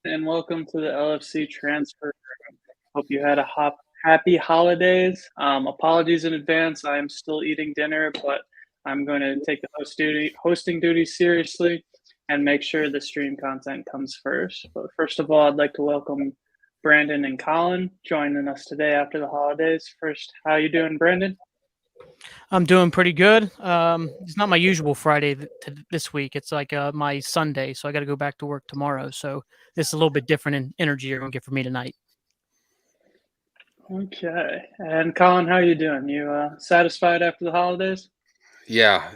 and welcome to the LFC transfer. Hope you had happy holidays. Apologies in advance. I am still eating dinner, but I'm going to take the hosting duty seriously and make sure the stream content comes first. But first of all, I'd like to welcome Brandon and Colin joining us today after the holidays. First, how you doing, Brandon? I'm doing pretty good. It's not my usual Friday this week. It's like my Sunday, so I got to go back to work tomorrow. So this is a little bit different in energy you're gonna get from me tonight. Okay. And Colin, how you doing? You satisfied after the holidays? Yeah,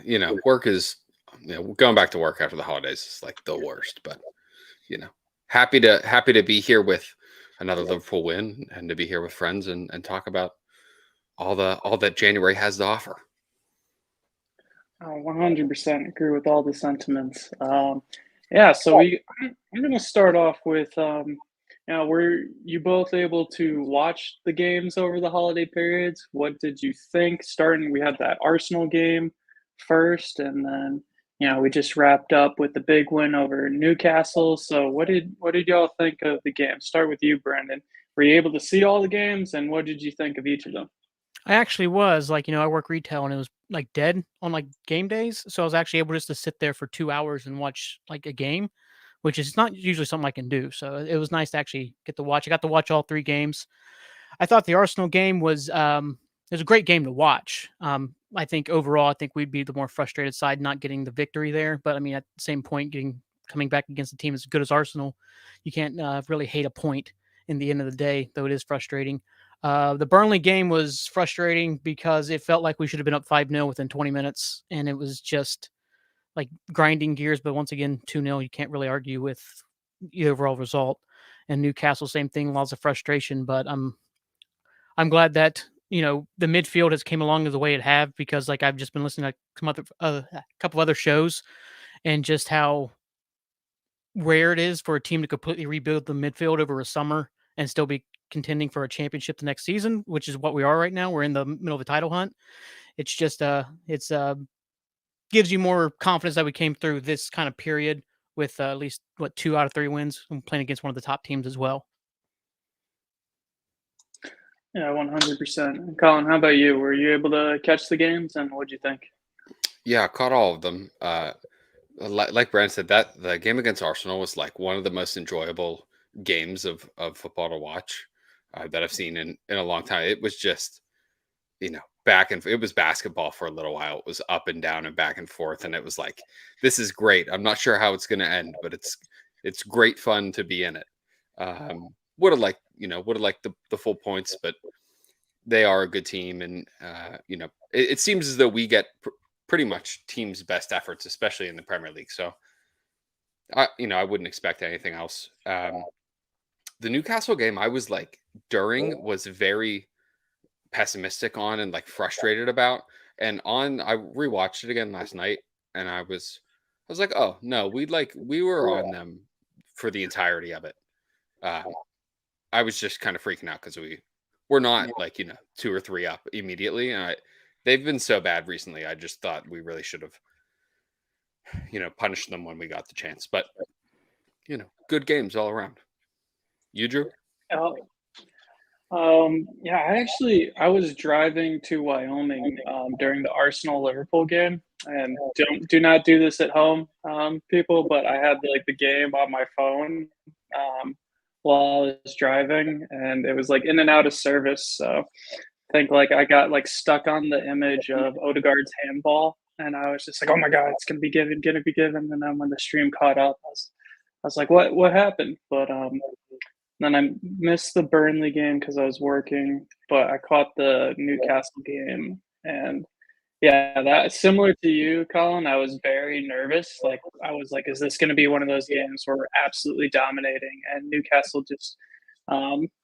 work is, going back to work after the holidays is like the worst, but happy to be here with another Liverpool win and to be here with friends and talk about all that January has to offer. I 100% agree with all the sentiments. Yeah, so I'm going to start off with, were you both able to watch the games over the holiday periods? What did you think? Starting, we had that Arsenal game first, and then we just wrapped up with the big win over Newcastle. So what did y'all think of the game? Start with you, Brandon. Were you able to see all the games, and what did you think of each of them? I actually was I work retail and it was like dead on like game days, so I was actually able just to sit there for 2 hours and watch like a game, which is not usually something I can do. So it was nice to actually get to watch. I got to watch all three games. I thought the Arsenal game was it was a great game to watch. I think overall, I think we'd be the more frustrated side not getting the victory there. But I mean, at the same point, coming back against a team as good as Arsenal, you can't really hate a point in the end of the day, though it is frustrating. The Burnley game was frustrating because it felt like we should have been up 5-0 within 20 minutes, and it was just like grinding gears. But once again, 2-0, you can't really argue with the overall result. And Newcastle, same thing, lots of frustration. But I'm glad that the midfield has came along the way it have, because like I've just been listening to a couple other shows, and just how rare it is for a team to completely rebuild the midfield over a summer and still be contending for a championship the next season, which is what we are right now. We're in the middle of a title hunt. It's just it's gives you more confidence that we came through this kind of period with at least 2 out of 3 wins and playing against one of the top teams as well. Yeah, 100%. Colin, how about you? Were you able to catch the games, and what'd you think? Yeah, I caught all of them. Like Brand said, that the game against Arsenal was like one of the most enjoyable games of football to watch that I've seen in a long time. It was just, it was basketball for a little while. It was up and down and back and forth, and it was like, this is great. I'm not sure how it's going to end, but it's great fun to be in it. Would have liked the full points, but they are a good team, and it seems as though we get pretty much teams' best efforts, especially in the Premier League. So, I wouldn't expect anything else. The Newcastle game, I was like was very pessimistic on and like frustrated about, and I rewatched it again last night, and I was like, oh no, we were on them for the entirety of it. I was just kind of freaking out because we're not like 2 or 3 up immediately, and they've been so bad recently. I just thought we really should have punished them when we got the chance. But good games all around. You, Drew? Yeah, I was driving to Wyoming during the Arsenal Liverpool game, and do not do this at home, people. But I had like the game on my phone while I was driving, and it was like in and out of service. So I think like I got like stuck on the image of Odegaard's handball, and I was just like, oh my god, it's gonna be given. And then when the stream caught up, I was like, what happened? But then I missed the Burnley game because I was working, but I caught the Newcastle game. And yeah, that similar to you, Colin, I was very nervous. Like I was like, is this going to be one of those games where we're absolutely dominating and Newcastle just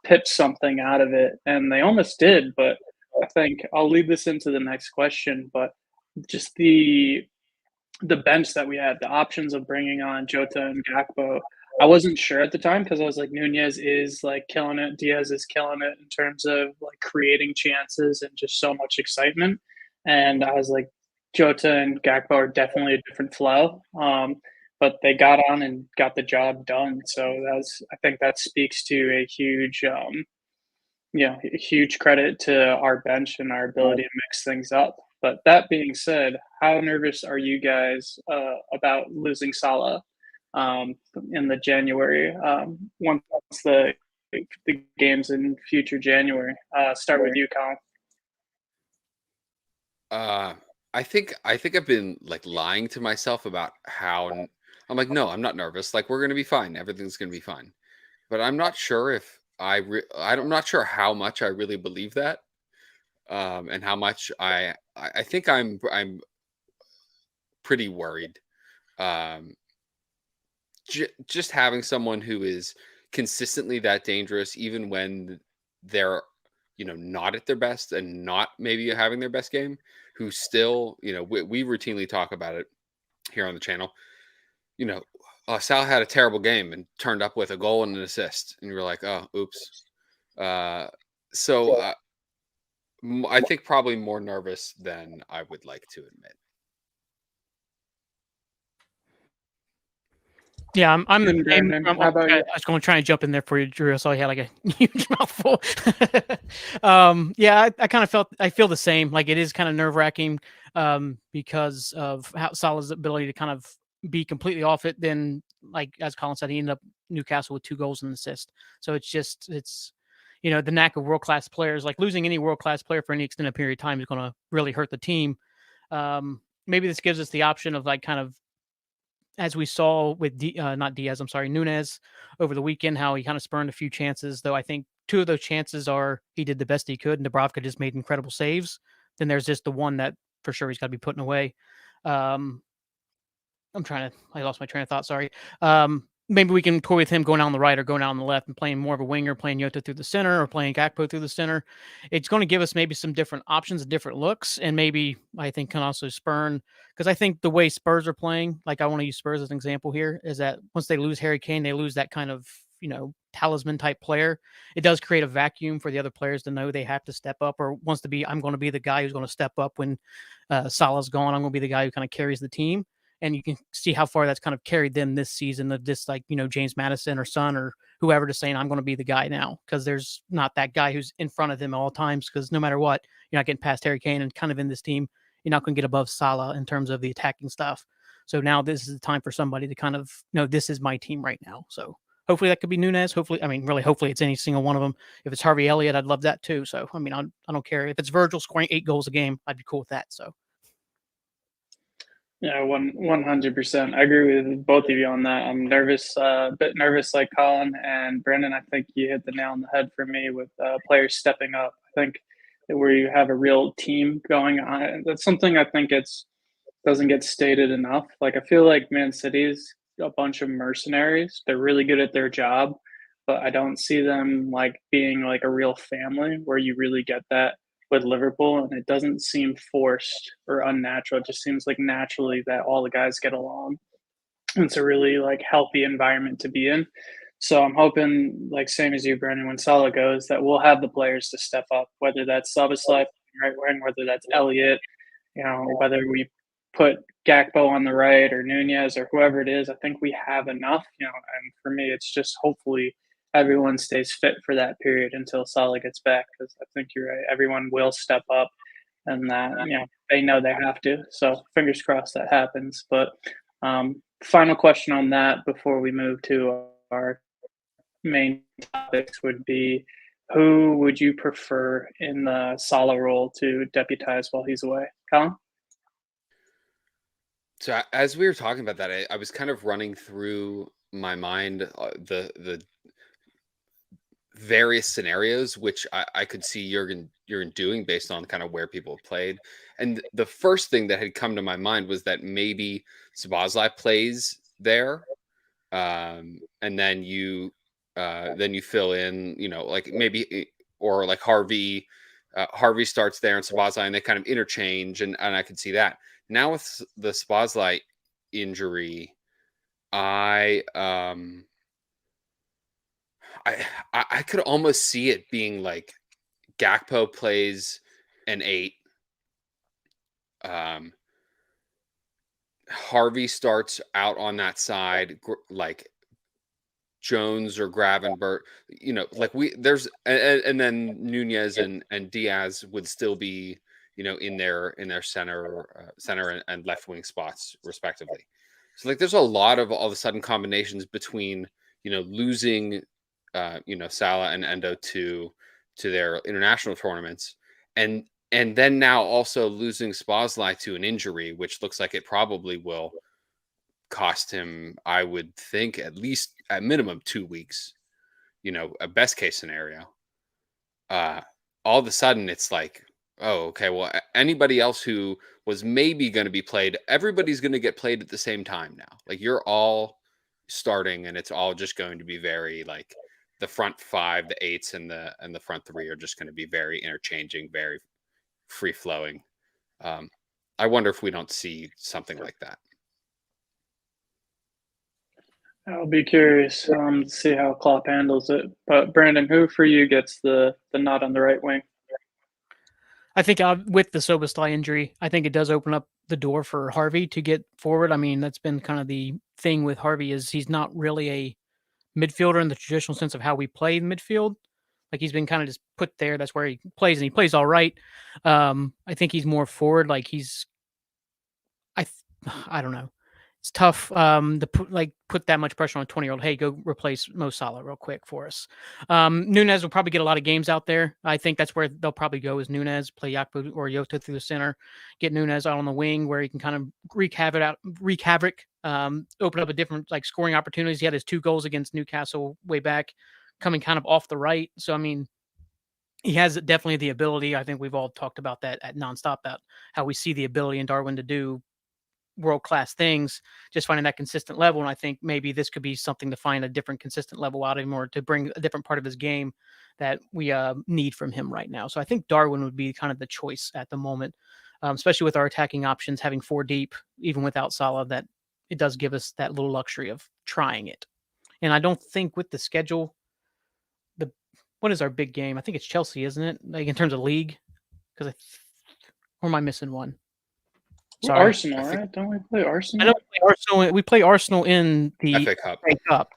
pipped something out of it? And they almost did, but I think I'll lead this into the next question. But just the bench that we had, the options of bringing on Jota and Gakpo, I wasn't sure at the time because I was like, Nunez is like killing it. Diaz is killing it in terms of like creating chances and just so much excitement. And I was like, Jota and Gakpo are definitely a different flow. but they got on and got the job done. So I think that speaks to a huge, a huge credit to our bench and our ability to mix things up. But that being said, how nervous are you guys about losing Salah in the January once the games in future January? Start with you, Colin. I think I've been like lying to myself about how I'm like, no, I'm not nervous. Like we're gonna be fine. Everything's gonna be fine. But I'm not sure if I'm not sure how much I really believe that, and how much I think I'm pretty worried. Um, just having someone who is consistently that dangerous, even when they're not at their best and not maybe having their best game, who still we routinely talk about it here on the channel. Sal had a terrible game and turned up with a goal and an assist, and you're like, oh, oops. So I think probably more nervous than I would like to admit. Yeah, I'm the same. Brandon, how about you? I was going to try and jump in there for you, Drew. I saw you had like a huge mouthful. Yeah, I feel the same. Like it is kind of nerve wracking because of how Salah's ability to kind of be completely off it. Then, like as Colin said, he ended up Newcastle with 2 goals and an assist. So it's the knack of world class players. Like losing any world class player for any extended period of time is going to really hurt the team. Maybe this gives us the option of like kind of, as we saw with not Diaz, I'm sorry, Nunez over the weekend, how he kind of spurned a few chances, though I think 2 of those chances are he did the best he could and Dubravka just made incredible saves. Then there's just the one that for sure he's got to be putting away. I lost my train of thought. Sorry. Maybe we can toy with him going down the right or going down on the left and playing more of a winger, playing Yota through the center or playing Gakpo through the center. It's going to give us maybe some different options and different looks. And maybe I think can also spurn, because I think the way Spurs are playing, like I want to use Spurs as an example here, is that once they lose Harry Kane, they lose that kind of, talisman type player. It does create a vacuum for the other players to know they have to step up or wants to be, I'm going to be the guy who's going to step up when Salah's gone. I'm going to be the guy who kind of carries the team. And you can see how far that's kind of carried them this season of this, like, James Madison or Son or whoever just saying, I'm going to be the guy now, because there's not that guy who's in front of him at all times, because no matter what, you're not getting past Harry Kane, and kind of in this team, you're not going to get above Salah in terms of the attacking stuff. So now this is the time for somebody to kind of, this is my team right now. So hopefully that could be Nunez. Hopefully it's any single one of them. If it's Harvey Elliott, I'd love that too. So, I don't care. If it's Virgil scoring 8 goals a game, I'd be cool with that. So. Yeah, 100%. I agree with both of you on that. I'm nervous, a bit nervous like Colin and Brendan. I think you hit the nail on the head for me with players stepping up. I think that where you have a real team going on, that's something I think doesn't get stated enough. Like I feel like Man City's a bunch of mercenaries. They're really good at their job, but I don't see them like being like a real family where you really get that with Liverpool, and it doesn't seem forced or unnatural. It just seems like naturally that all the guys get along. And it's a really like healthy environment to be in. So I'm hoping, like same as you, Brandon, when Salah goes, that we'll have the players to step up, whether that's Szoboszlai right wing, whether that's Elliott, whether we put Gakpo on the right or Nunez or whoever it is. I think we have enough, and for me, it's just hopefully everyone stays fit for that period until Salah gets back, because I think you're right. Everyone will step up, and that they know they have to. So fingers crossed that happens. But final question on that before we move to our main topics would be, who would you prefer in the Salah role to deputize while he's away? Colin? So as we were talking about that, I was kind of running through my mind the various scenarios which I could see Jurgen doing based on kind of where people have played. And the first thing that had come to my mind was that maybe Szoboszlai plays there, and then you fill in, like maybe, or like Harvey starts there and Szoboszlai, and they kind of interchange, and I could see that. Now with the Szoboszlai injury, I could almost see it being like Gakpo plays an 8, Harvey starts out on that side, like Jones or Gravenberch, like and then Nunez and Diaz would still be, in their center and left wing spots respectively. So like there's a lot of all of a sudden combinations between, losing Salah and Endo to their international tournaments, and then now also losing Szoboszlai to an injury, which looks like it probably will cost him, I would think, at least at minimum 2 weeks, a best case scenario. All of a sudden it's like, oh, okay, well, anybody else who was maybe going to be played, everybody's going to get played at the same time now. Like you're all starting and it's all just going to be very like the front five, the eights and the front three are just going to be very interchanging, very free flowing. I wonder if we don't see something like that. I'll be curious to see how Klopp handles it. But Brandon, who for you gets the nod on the right wing? I think with the Szoboszlai injury, I think it does open up the door for Harvey to get forward. I mean, that's been kind of the thing with Harvey is he's not really a midfielder in the traditional sense of how we play midfield. Like he's been kind of just put there. That's where he plays, and he plays all right. I think he's more forward. Like I don't know. It's tough to put that much pressure on a 20-year-old. Hey, go replace Mo Salah real quick for us. Nunez will probably get a lot of games out there. I think that's where they'll probably go is Nunez, play Yakpo or Yota through the center, get Nunez out on the wing where he can kind of wreak havoc, open up a different like scoring opportunities. He had his 2 goals against Newcastle way back, coming kind of off the right. So I mean, he has definitely the ability. I think we've all talked about that at nonstop about how we see the ability in Darwin to do world-class things, just finding that consistent level. And I think maybe this could be something to find a different consistent level out of him or to bring a different part of his game that we need from him right now. So I think Darwin would be kind of the choice at the moment, especially with our attacking options, having 4 deep, even without Salah, that it does give us that little luxury of trying it. And I don't think with the schedule, what is our big game? I think it's Chelsea, isn't it? Like in terms of league? Or am I missing one? Sorry. Arsenal, right? Don't we play Arsenal? I know we play Arsenal in the FA Cup. Cup.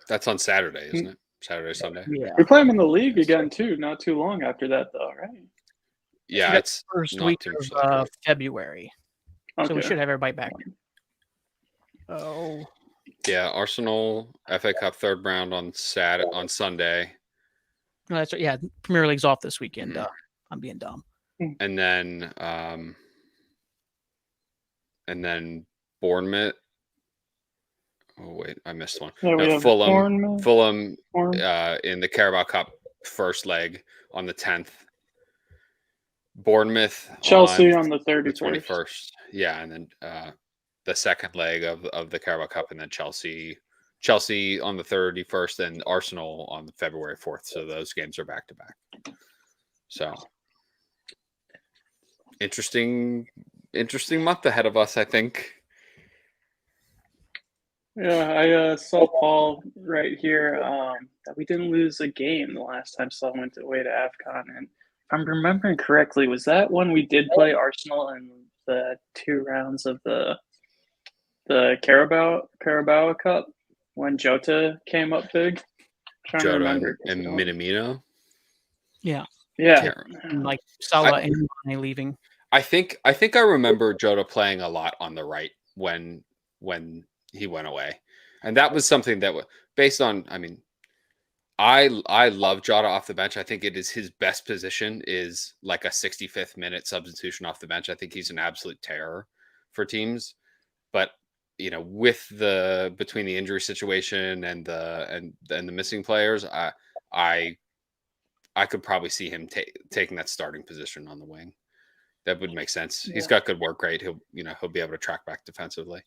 That's on Saturday, isn't it? Saturday, Sunday. Yeah. We play them in the league again too. Not too long after that, though, right? Yeah, it's first week of February, so we should have everybody back. Oh. Yeah, Arsenal FA Cup 3rd round on Sunday. No, that's right. Yeah, Premier League's off this weekend. Mm-hmm. I'm being dumb. And then Bournemouth. Oh wait, I missed one. Yeah, no, Fulham in the Carabao Cup first leg on the 10th. Bournemouth, Chelsea on the 31st. Yeah, and then the second leg of the Carabao Cup, and then Chelsea on the 31st, and Arsenal on February 4th. So those games are back to back. So interesting month ahead of us, I think. Yeah, I saw Paul right here that we didn't lose a game the last time Salah went away to AFCON. And if I'm remembering correctly, was that when we did play Arsenal in the 2 rounds of the Carabao Cup when Jota came up big? Jota and Minamino? Yeah. Yeah. Like Salah and Mane leaving. I think I remember Jota playing a lot on the right when he went away. And that was something that was based on, I mean, I love Jota off the bench. I think it is his best position is like a 65th minute substitution off the bench. I think he's an absolute terror for teams. But, with between the injury situation and the missing players, I could probably see him taking that starting position on the wing. That would make sense. Yeah. He's got good work rate. He'll be able to track back defensively.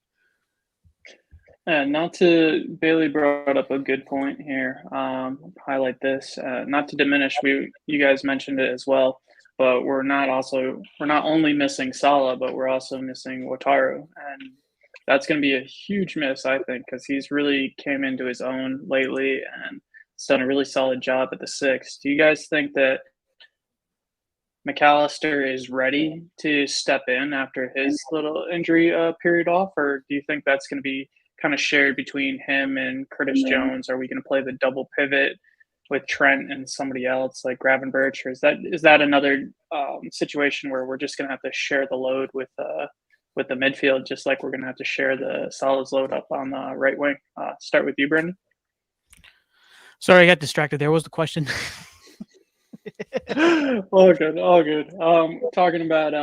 Bailey brought up a good point here. Highlight this. Not to diminish, you guys mentioned it as well, but we're not only missing Salah, but we're also missing Wataru, and that's going to be a huge miss, I think, because he's really came into his own lately and has done a really solid job at the 6. Do you guys think that McAllister is ready to step in after his little injury period off, or do you think that's going to be kind of shared between him and Curtis Jones? Are we going to play the double pivot with Trent and somebody else like Gravenberch, or is that another situation where we're just going to have to share the load with the midfield, just like we're going to have to share the Salah's load up on the right wing? Start with you, Brendan. Sorry, I got distracted. There was the question. All good, all good. Talking about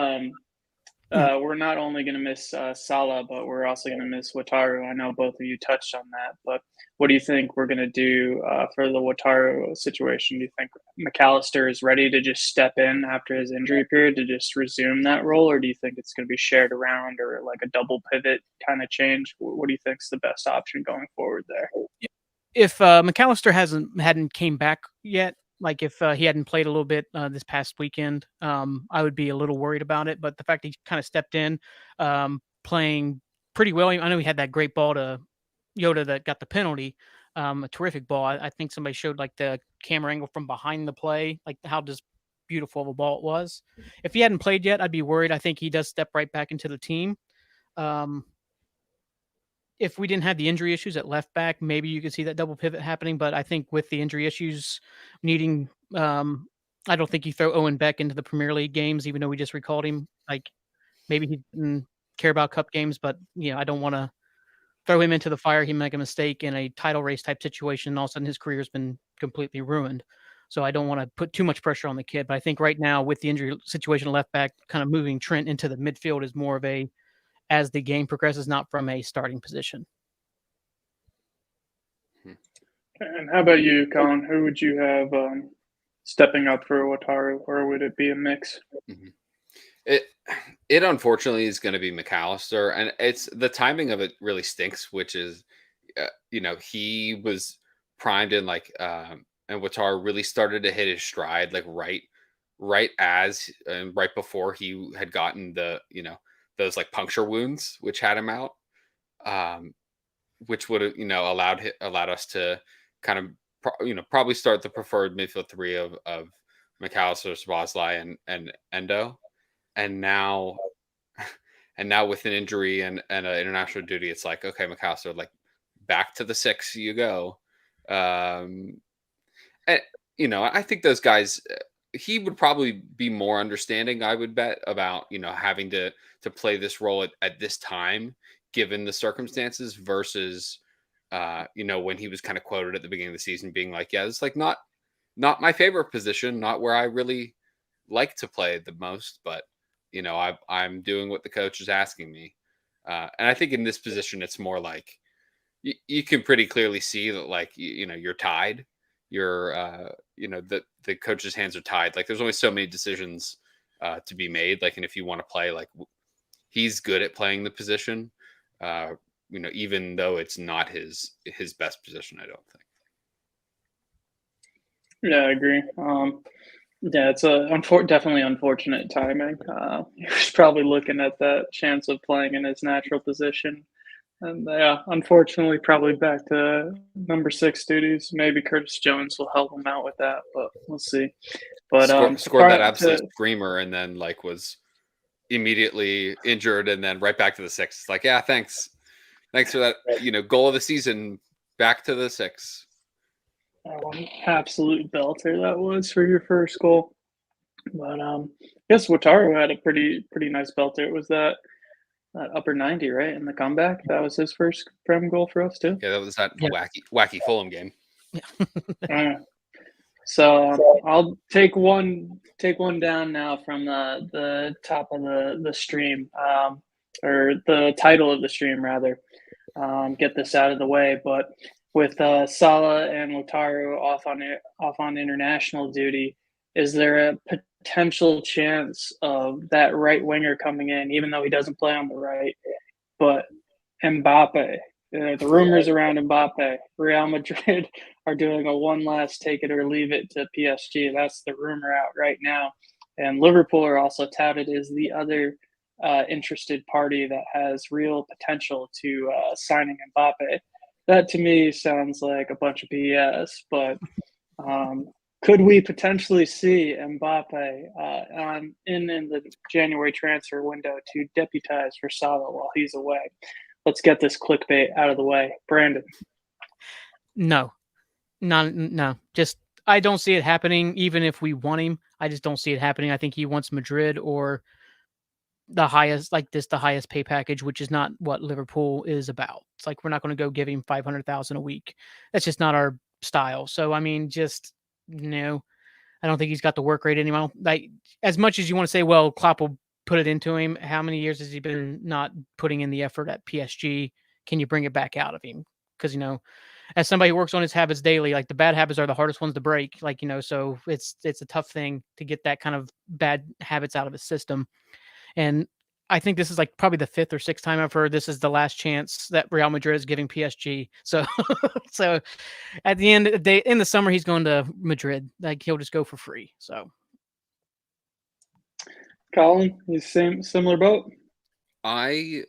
we're not only going to miss Salah, but we're also going to miss Wataru. I know both of you touched on that, but what do you think we're going to do for the Wataru situation? Do you think McAllister is ready to just step in after his injury period to just resume that role, or do you think it's going to be shared around or like a double pivot kind of change? What do you think is the best option going forward there? If McAllister hadn't came back yet, like if he hadn't played a little bit this past weekend, I would be a little worried about it. But the fact he kind of stepped in, playing pretty well. I know he had that great ball to Yoda that got the penalty, a terrific ball. I think somebody showed like the camera angle from behind the play, like how just beautiful of a ball it was. If he hadn't played yet, I'd be worried. I think he does step right back into the team. If we didn't have the injury issues at left back, maybe you could see that double pivot happening. But I think with the injury issues needing, I don't think you throw Owen Beck into the Premier League games, even though we just recalled him. Like maybe he didn't care about cup games, but I don't want to throw him into the fire. He make a mistake in a title race type situation, and all of a sudden his career has been completely ruined. So I don't want to put too much pressure on the kid. But I think right now with the injury situation left back, kind of moving Trent into the midfield is more of a as the game progresses, not from a starting position. And how about you, Colin? Who would you have stepping up for Wataru, or would it be a mix? Mm-hmm. It unfortunately is going to be McAllister, and it's the timing of it really stinks. Which is, he was primed in and Wataru really started to hit his stride like right as and right before he had gotten the those like puncture wounds, which had him out, which would have allowed us to kind of probably start the preferred midfield three of McAllister, Szoboszlai, and Endo, and now with an injury and an international duty, it's like, okay, McAllister, like back to the six you go. And I think those guys, he would probably be more understanding, I would bet, about having to play this role at this time given the circumstances versus when he was kind of quoted at the beginning of the season being like, yeah, it's like not my favorite position, not where I really like to play the most, but I'm doing what the coach is asking me, and I think in this position it's more like you can pretty clearly see that, like, you're tied. You're the coach's hands are tied. Like there's only so many decisions to be made. Like, and if you want to play, like, he's good at playing the position, even though it's not his best position, I don't think. Yeah, I agree. Yeah, it's definitely unfortunate timing. He was probably looking at that chance of playing in his natural position. And unfortunately, probably back to number 6 duties. Maybe Curtis Jones will help him out with that, but we'll see. But scored that absolute screamer, and then like was immediately injured, and then right back to the 6. It's like, yeah, thanks for that. Goal of the season, back to the 6. Absolute belter that was for your first goal. But I guess Wataru had a pretty nice belter. It was that upper 90, right? In the comeback. That was his first Prem goal for us too. Yeah, that was that wacky Fulham game. Yeah. So I'll take one down now from the top of the stream, or the title of the stream rather. Get this out of the way, but with Salah and Wataru off on international duty, is there a potential chance of that right winger coming in, even though he doesn't play on the right, but Mbappe? The rumors around Mbappe, Real Madrid are doing a one last take it or leave it to PSG. That's the rumor out right now. And Liverpool are also touted as the other interested party that has real potential to signing Mbappe. That to me sounds like a bunch of BS, but Could we potentially see Mbappe in the January transfer window to deputize for Salah while he's away? Let's get this clickbait out of the way. Brandon. No, no. Just I don't see it happening. Even if we want him, I just don't see it happening. I think he wants Madrid or the highest pay package, which is not what Liverpool is about. It's like we're not going to go give him 500,000 a week. That's just not our style. So I mean, just no. I don't think he's got the work rate anymore. Like as much as you want to say, well, Klopp will put it into him. How many years has he been not putting in the effort at PSG? Can you bring it back out of him? Because as somebody who works on his habits daily, like the bad habits are the hardest ones to break. Like so it's a tough thing to get that kind of bad habits out of his system. And I think this is like probably the 5th or 6th time I've heard this is the last chance that Real Madrid is giving PSG. So, so at the end of the day, in the summer, he's going to Madrid. Like he'll just go for free. So, Colin, you similar boat? I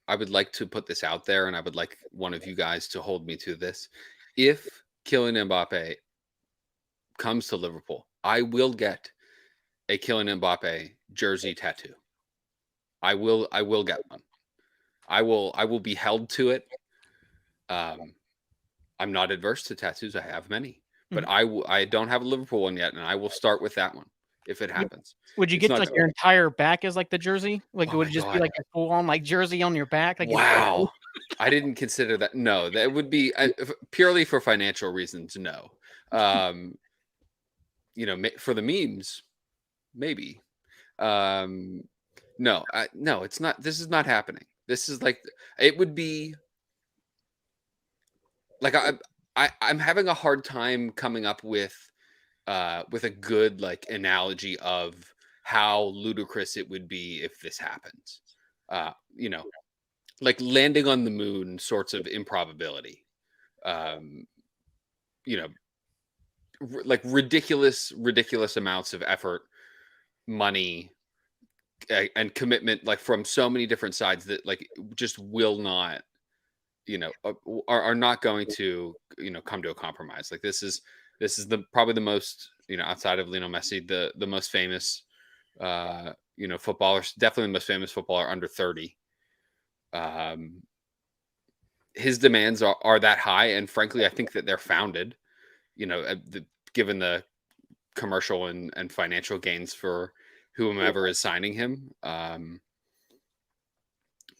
would like to put this out there, and I would like one of you guys to hold me to this. If Kylian Mbappe comes to Liverpool, I will get a Kylian Mbappe jersey tattoo. I will get one. I will be held to it. I'm not adverse to tattoos. I have many, but I don't have a Liverpool one yet, and I will start with that one if it happens. Would you get like your entire back as like the jersey? Like would it just be like a full on like jersey on your back? Like wow, I didn't consider that. No, that would be purely for financial reasons. No, for the memes, maybe. No, no, it's not. This is not happening. This is like it would be. Like I'm having a hard time coming up with a good like analogy of how ludicrous it would be if this happens. Like landing on the moon sorts of improbability. Like ridiculous amounts of effort, money, and commitment, like from so many different sides that like just will not, are not going to, come to a compromise. Like this is probably the most, outside of Lionel Messi, the most famous, footballer, definitely the most famous footballer under 30. His demands are that high, and frankly, I think that they're founded. Given the commercial and financial gains for whomever is signing him.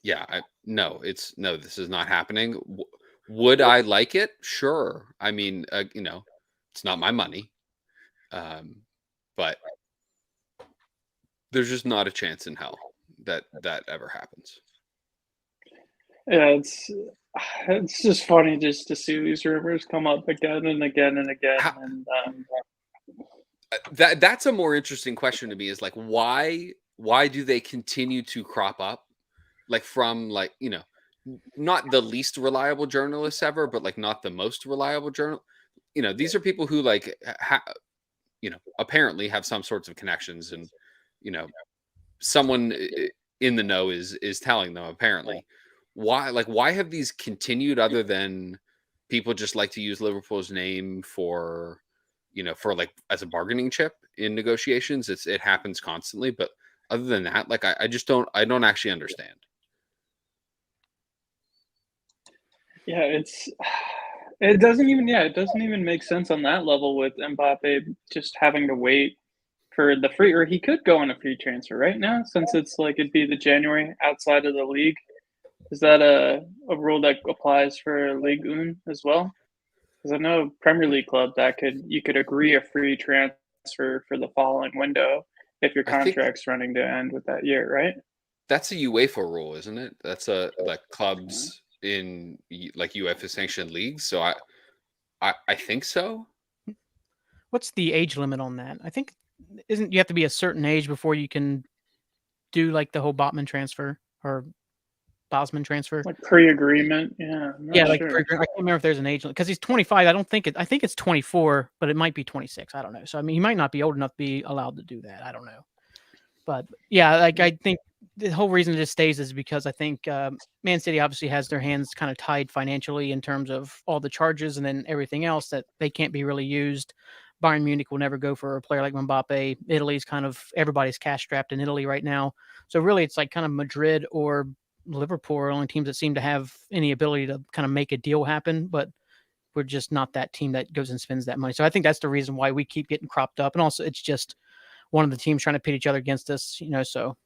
This is not happening. Would I like it? Sure. I mean, it's not my money. But there's just not a chance in hell that ever happens. Yeah, it's just funny just to see these rumors come up again and again and again. That's a more interesting question to me, is like why do they continue to crop up, like from like not the least reliable journalists ever, but like not the most reliable journal. These are people who like apparently have some sorts of connections, and someone in the know is telling them apparently. Why have these continued, other than people just like to use Liverpool's name for like as a bargaining chip in negotiations? It happens constantly, but other than that, like I don't actually understand. Yeah, it doesn't even make sense on that level with Mbappe just having to wait for the free, or he could go on a free transfer right now, since it's like it'd be the January outside of the league. Is that a rule that applies for Ligue 1 as well? Because I know Premier League club you could agree a free transfer for the following window if your contract's running to end with that year, right? That's a UEFA rule, isn't it? That's a like clubs in like UEFA sanctioned leagues. So I think so. What's the age limit on that? I think you have to be a certain age before you can do like the whole Botman transfer or Bosman transfer, like pre-agreement. Yeah, like sure. I can't remember if there's an age limit because he's 25. I think it's 24, but it might be 26. I don't know. So I mean, he might not be old enough to be allowed to do that. I don't know. But yeah, like I think the whole reason it just stays is because I think Man City obviously has their hands kind of tied financially in terms of all the charges and then everything else that they can't be really used Bayern Munich will never go for a player like Mbappe. Italy's kind of everybody's cash strapped in Italy right now. So really, it's like kind of Madrid or Liverpool are only teams that seem to have any ability to kind of make a deal happen, but we're just not that team that goes and spends that money. So I think that's the reason why we keep getting cropped up. And also, it's just one of the teams trying to pit each other against us, so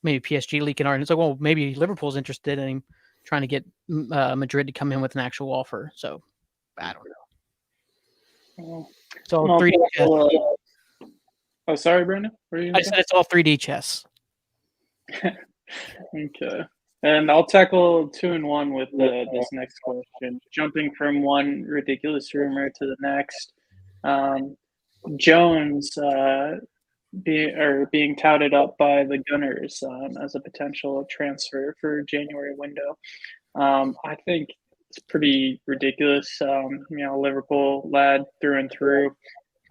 maybe PSG leaking our, and it's like, well, maybe Liverpool's interested in him, trying to get Madrid to come in with an actual offer. So I don't know. It's all 3D chess. Oh, sorry, Brandon. I said it's all 3D chess. Okay. And I'll tackle 2 and 1 with this next question. Jumping from one ridiculous rumor to the next. Jones being touted up by the Gunners as a potential transfer for January window. I think it's pretty ridiculous. Liverpool lad through and through.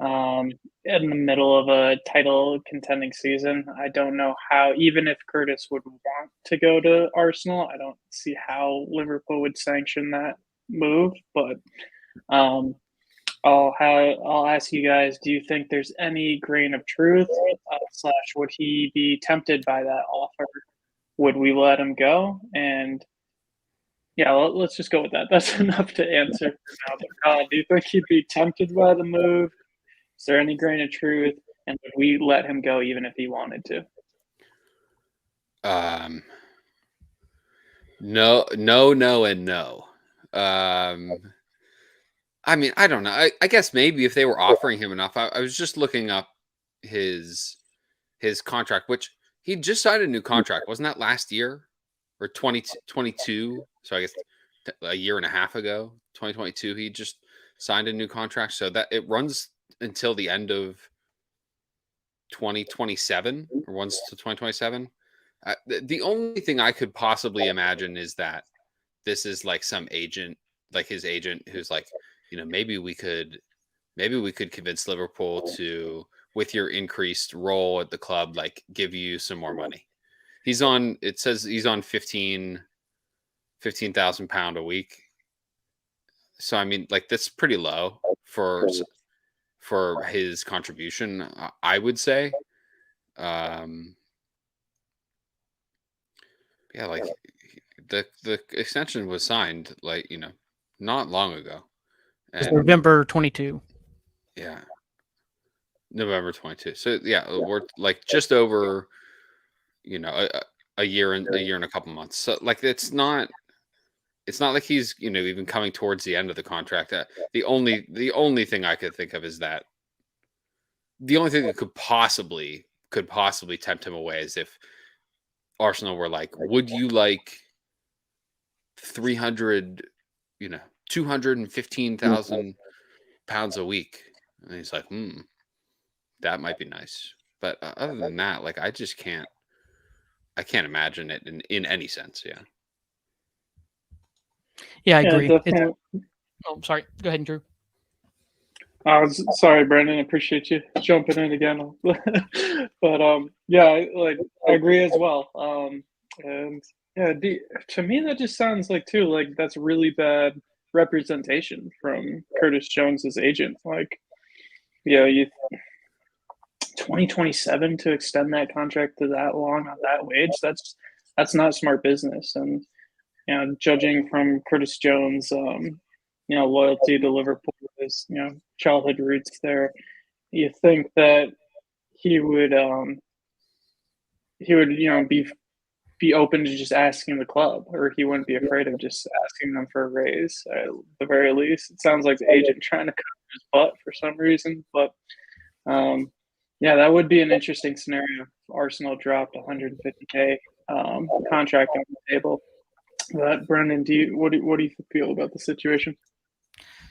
In the middle of a title contending season, I don't know how, even if Curtis would want to go to Arsenal, I don't see how Liverpool would sanction that move. But I'll ask you guys, do you think there's any grain of truth / would he be tempted by that offer? Would we let him go? And yeah, let's just go with that. That's enough to answer for now. But do you think he'd be tempted by the move? Is there any grain of truth? And would we let him go even if he wanted to? No, and no. I mean, I don't know. I guess maybe if they were offering him enough. I was just looking up his contract, which he just signed a new contract. Wasn't that last year or 2022? So I guess a year and a half ago, 2022, he just signed a new contract. So that it runs until the end of 2027 or runs to 2027. The only thing I could possibly imagine is that this is like some agent, like his agent, who's like, maybe we could convince Liverpool to, with your increased role at the club, like give you some more money. It says he's on £15,000 a week. So, I mean, like that's pretty low for his contribution, I would say. Yeah, like the extension was signed not long ago. And November 22. Yeah. November 22. So yeah, we're like just over a year and a couple months. So like it's not like he's even coming towards the end of the contract. The only thing I could think of is that the only thing that could possibly tempt him away is if Arsenal were like, would you like 215,000 pounds a week? And he's like, that might be nice. But other than that, like I can't imagine it in any sense. Yeah. Yeah, I agree. Sorry. Go ahead, Drew. Sorry, Brandon. I appreciate you jumping in again. But I agree as well. And yeah, to me that just sounds like that's really bad representation from Curtis Jones's agent. Like, you 2027 to extend that contract to that long on that wage. That's not smart business. And judging from Curtis Jones, loyalty to Liverpool, his childhood roots there, you think that he would be open to just asking the club, or he wouldn't be afraid of just asking them for a raise at the very least. It sounds like the agent trying to cover his butt for some reason, but that would be an interesting scenario if Arsenal dropped 150K contract on the table. But Brendan, what do you feel about the situation?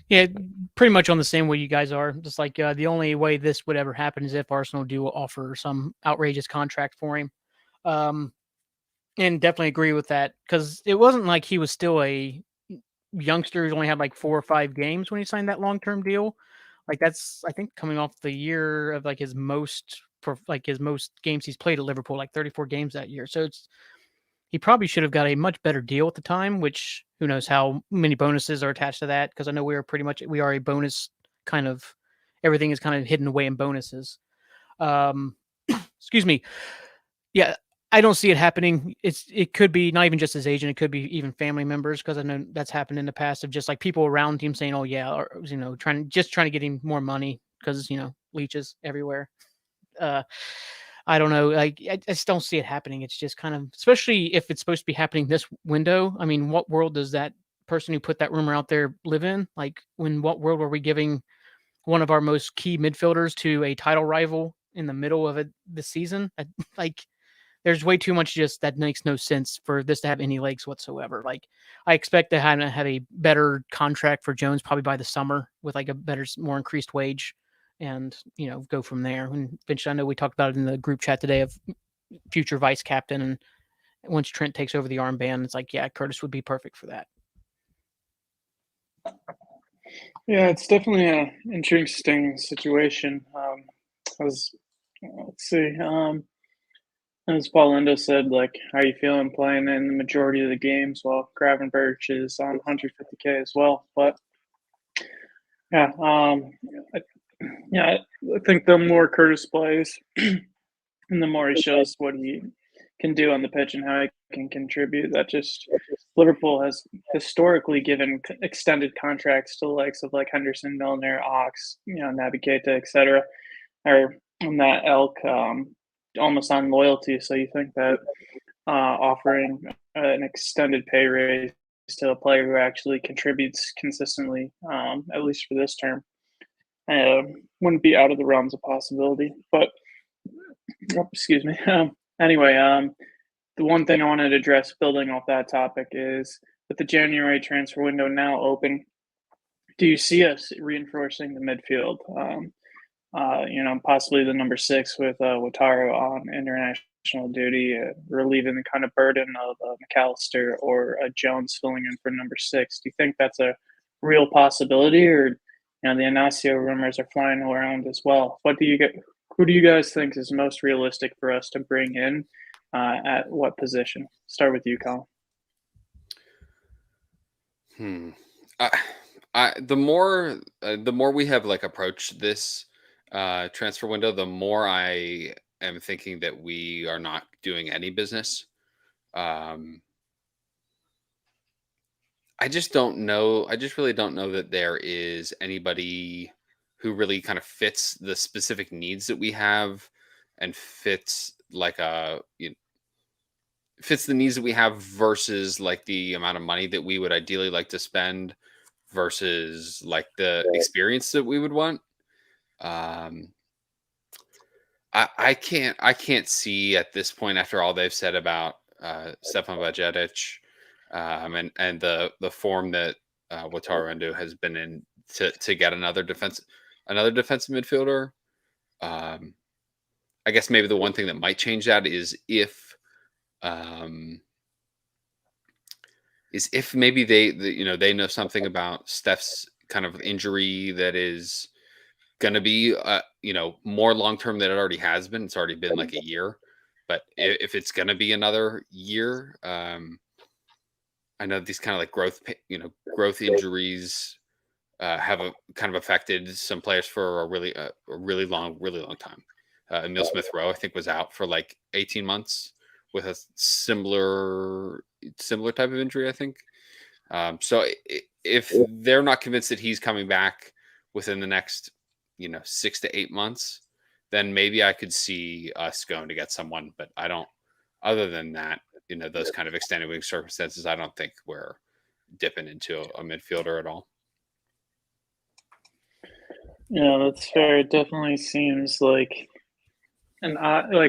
Yeah, pretty much on the same way you guys are. Just like the only way this would ever happen is if Arsenal do offer some outrageous contract for him. And definitely agree with that, because it wasn't like he was still a youngster who only had like 4 or 5 games when he signed that long-term deal. Like that's, I think, coming off the year of his most games he's played at Liverpool, like 34 games that year. So he probably should have got a much better deal at the time, which who knows how many bonuses are attached to that. Because I know we are a bonus kind of everything is kind of hidden away in bonuses. Excuse me. Yeah, I don't see it happening. It could be not even just his agent. It could be even family members, because I know that's happened in the past, of just like people around him saying, "Oh yeah," or trying to get him more money because leeches everywhere. I don't know. Like I just don't see it happening. It's just kind of, especially if it's supposed to be happening this window. I mean, what world does that person who put that rumor out there live in? Like, what world were we giving one of our most key midfielders to a title rival in the middle of the season? Like, there's way too much just that makes no sense for this to have any legs whatsoever. Like, I expect to have a better contract for Jones probably by the summer with like a better, more increased wage, and go from there. And Finch, I know we talked about it in the group chat today of future vice captain, and once Trent takes over the armband, it's like, yeah, Curtis would be perfect for that. Yeah, it's definitely an interesting situation. Let's see. As Paul Lindo said, like, how are you feeling playing in the majority of the games while Gravenberch is on 150K as well? But yeah, I think the more Curtis plays, and the more he shows what he can do on the pitch and how he can contribute, that just Liverpool has historically given extended contracts to the likes of like Henderson, Milner, Ox, Naby Keita, etc., or on that elk, almost on loyalty. So you think that offering an extended pay raise to a player who actually contributes consistently, at least for this term, wouldn't be out of the realms of possibility. But excuse me. Anyway, the one thing I wanted to address, building off that topic, is with the January transfer window now open, do you see us reinforcing the midfield? Possibly the number 6 with Wataru on international duty, relieving the kind of burden of McAllister or Jones filling in for number 6. Do you think that's a real possibility, or the Inacio rumors are flying around as well? Who do you guys think is most realistic for us to bring in at what position? Start with you, Colin. The more we have like approached this transfer window, the more I am thinking that we are not doing any business. I just don't know. I just really don't know that there is anybody who really kind of fits the specific needs that we have and fits like fits the needs that we have versus like the amount of money that we would ideally like to spend versus like the experience that we would want. I can't see at this point, after all they've said about Stefan Bajcetic, and the form that Wataru Endo has been in to get another defensive midfielder. I guess maybe the one thing that might change that is if maybe they know something about Steph's kind of injury that is going to be more long term than it already has been. It's already been like a year, but if it's going to be another year, I know these kind of like growth injuries have kind of affected some players for a really long time. Emil Smith Rowe, I think, was out for like 18 months with a similar type of injury, I think. So if they're not convinced that he's coming back within the next 6 to 8 months, then maybe I could see us going to get someone. But I don't. Other than that, those kind of extenuating circumstances, I don't think we're dipping into a midfielder at all. Yeah, that's fair. It definitely seems like, and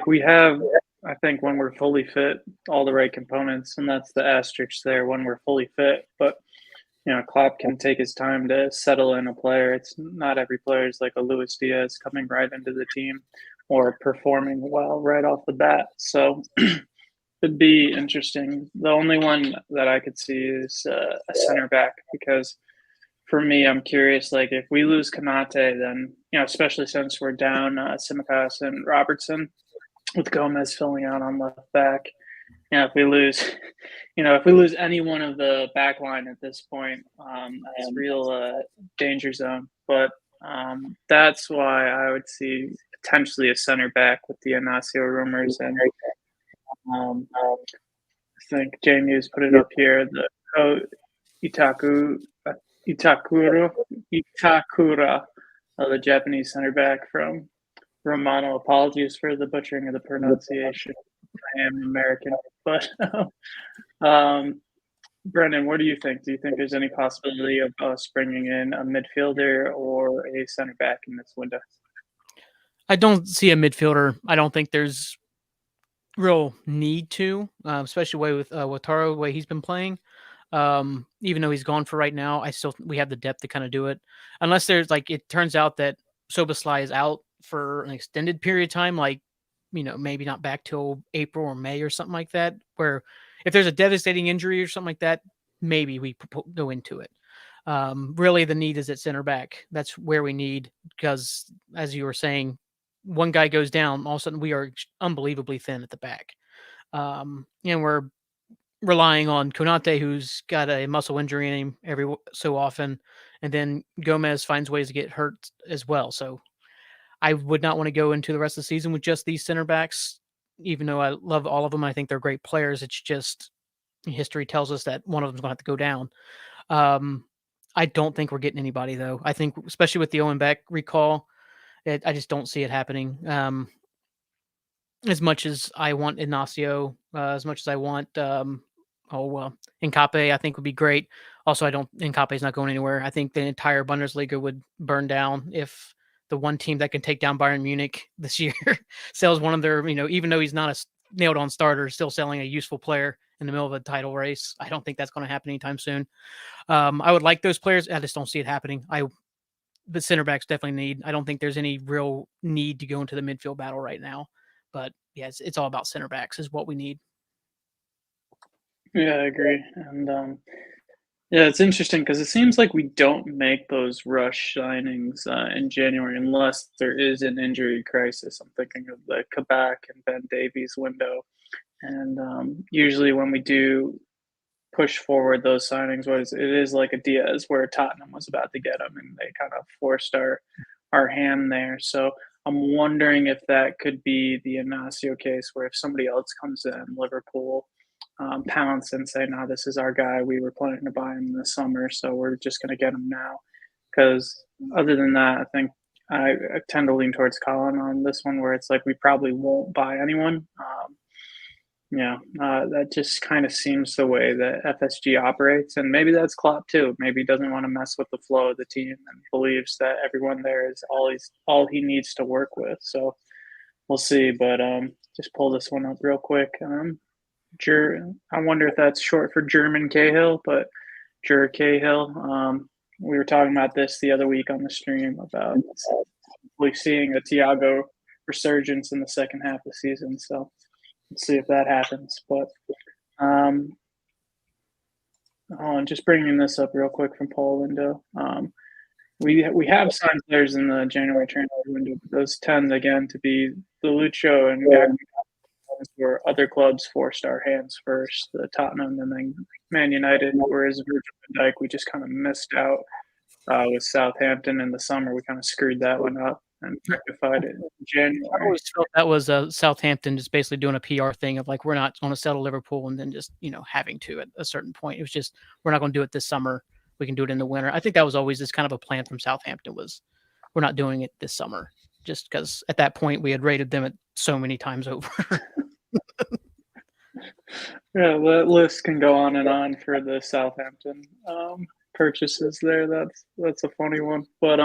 we have, I think, when we're fully fit, all the right components, and that's the asterisk there, when we're fully fit. But Klopp can take his time to settle in a player. It's not every player is like a Luis Diaz coming right into the team or performing well right off the bat. So it'd be interesting. The only one that I could see is a center back, because for me, I'm curious, like, if we lose Konate, then, especially since we're down Tsimikas and Robertson, with Gomez filling out on left back, if we lose, if we lose any one of the back line at this point, it's real danger zone. But that's why I would see potentially a center back with the Inacio rumors, and I think Jamie has put it up here. The Itaku Itakuro Itakura, the Japanese center back from Romano. Apologies for the butchering of the pronunciation. I am American, but Brendan, what do you think? Do you think there's any possibility of us bringing in a midfielder or a center back in this window? I don't see a midfielder. I don't think there's real need to, especially with Wataru, the way he's been playing. Even though he's gone for right now, we have the depth to kind of do it. Unless there's like it turns out that Soboslai is out for an extended period of time, like maybe not back till April or May or something like that. Where if there's a devastating injury or something like that, maybe we go into it. Really, the need is at center back. That's where we need, because as you were saying, one guy goes down, all of a sudden we are unbelievably thin at the back. And we're relying on Konate, who's got a muscle injury in him every so often, and then Gomez finds ways to get hurt as well. So I would not want to go into the rest of the season with just these center backs, even though I love all of them. I think they're great players. It's just history tells us that one of them's going to have to go down. I don't think we're getting anybody, though. I think, especially with the Owen Beck recall, I just don't see it happening. As much as I want Ignacio, as much as I want Nkape, I think would be great. Also, Nkape is not going anywhere. I think the entire Bundesliga would burn down if the one team that can take down Bayern Munich this year sells one of their, even though he's not a nailed on starter, still selling a useful player in the middle of a title race. I don't think that's going to happen anytime soon. I would like those players. I just don't see it happening. The center backs definitely need. I don't think there's any real need to go into the midfield battle right now. But yes, it's all about center backs is what we need. Yeah, I agree. And yeah, it's interesting because it seems like we don't make those rush signings in January unless there is an injury crisis. I'm thinking of the Kabak and Ben Davies window. And usually when we do push forward those signings, it is like a Diaz where Tottenham was about to get him and they kind of forced our hand there. So I'm wondering if that could be the Inacio case where if somebody else comes in, Liverpool pounce and say, no, this is our guy. We were planning to buy him this summer, so we're just going to get him now. Because other than that, I think I tend to lean towards Colin on this one where it's like we probably won't buy anyone. That just kind of seems the way that FSG operates, and maybe that's Klopp too. Maybe he doesn't want to mess with the flow of the team and believes that everyone there is all he needs to work with. So we'll see. But just pull this one up real quick. I wonder if that's short for German Cahill, but Jur Cahill. We were talking about this the other week on the stream about seeing a Thiago resurgence in the second half of the season. So let's see if that happens. But just bringing this up real quick from Paul window. We have signed players in the January transfer window, but those tend again to be the Lucho and where other clubs forced our hands first, the Tottenham and then Man United, whereas Virgil van Dijk, we just kind of missed out with Southampton in the summer. We kind of screwed that one up and rectified it in January. I always felt that was Southampton just basically doing a PR thing of like, we're not going to settle Liverpool and then just, having to at a certain point. It was just, we're not going to do it this summer. We can do it in the winter. I think that was always this kind of a plan from Southampton was we're not doing it this summer just because at that point we had rated them at so many times over. Yeah, that list can go on and on for the Southampton purchases there. That's a funny one. But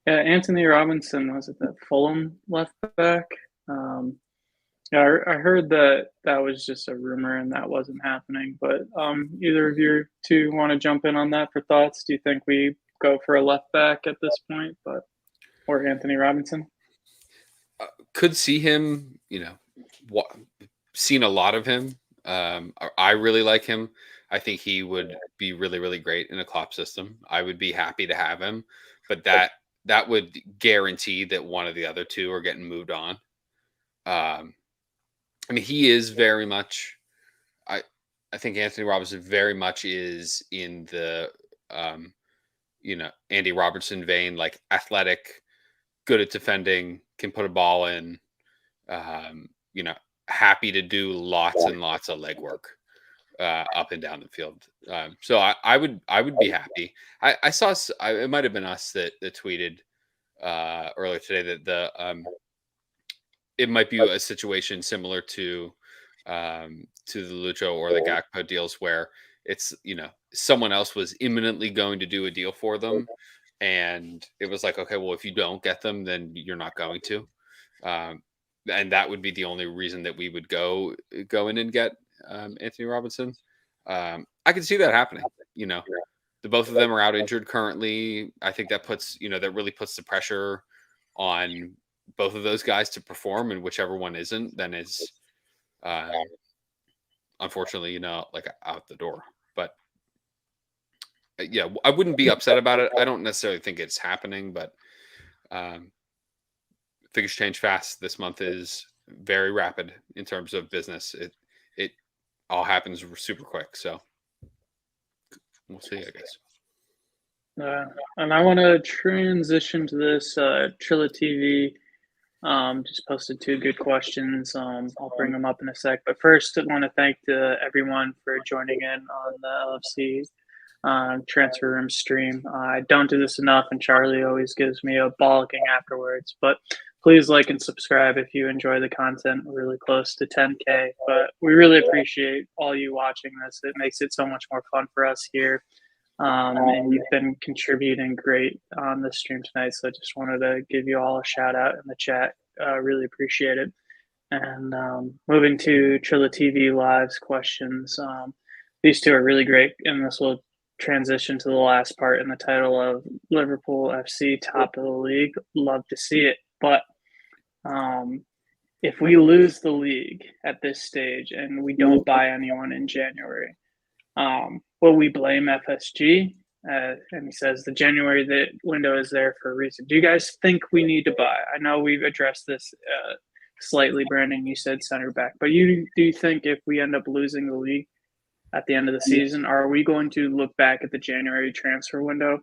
Anthony Robinson, was it that Fulham left back? I heard that was just a rumor and that wasn't happening. But either of you two want to jump in on that for thoughts? Do you think we go for a left back at this point, or Anthony Robinson? Could see him. Seen a lot of him. I really like him. I think he would be really, really great in a Klopp system. I would be happy to have him, but that would guarantee that one of the other two are getting moved on. He is very much. I think Anthony Robinson very much is in the Andy Robertson vein, like athletic, good at defending, can put a ball in, you know, happy to do lots and lots of legwork up and down the field. So I would be happy. I saw it might have been us that tweeted earlier today that it might be a situation similar to the Lucho or the Gakpo deals where it's, you know, someone else was imminently going to do a deal for them, and it was like, okay, well, if you don't get them, then you're not going to, and that would be the only reason that we would go in and get Anthony Robinson. I can see that happening. You know, the both of them are out injured currently. I think that puts, you know, that really puts the pressure on both of those guys to perform, and whichever one isn't, then is unfortunately, you know, like out the door. But yeah, I wouldn't be upset about it. I don't necessarily think it's happening, but figures change fast. This month is very rapid in terms of business. It all happens super quick. So we'll see, I guess. And I want to transition to this. Trilla TV just posted 2 good questions. I'll bring them up in a sec. But first, I want to thank everyone for joining in on the LFC transfer room stream. I don't do this enough, and Charlie always gives me a bollocking afterwards. But please like and subscribe if you enjoy the content. We're really close to 10K, but we really appreciate all you watching this. It makes it so much more fun for us here. And you've been contributing great on the stream tonight. So I just wanted to give you all a shout out in the chat. Really appreciate it. And moving to Trilla TV Live's questions. These 2 are really great, and this will transition to the last part in the title of Liverpool FC top of the league. Love to see it. But if we lose the league at this stage and we don't buy anyone in January, will we blame FSG? And he says the January window is there for a reason. Do you guys think we need to buy? I know we've addressed this slightly, Brandon. You said center back, but do you think if we end up losing the league at the end of the season, are we going to look back at the January transfer window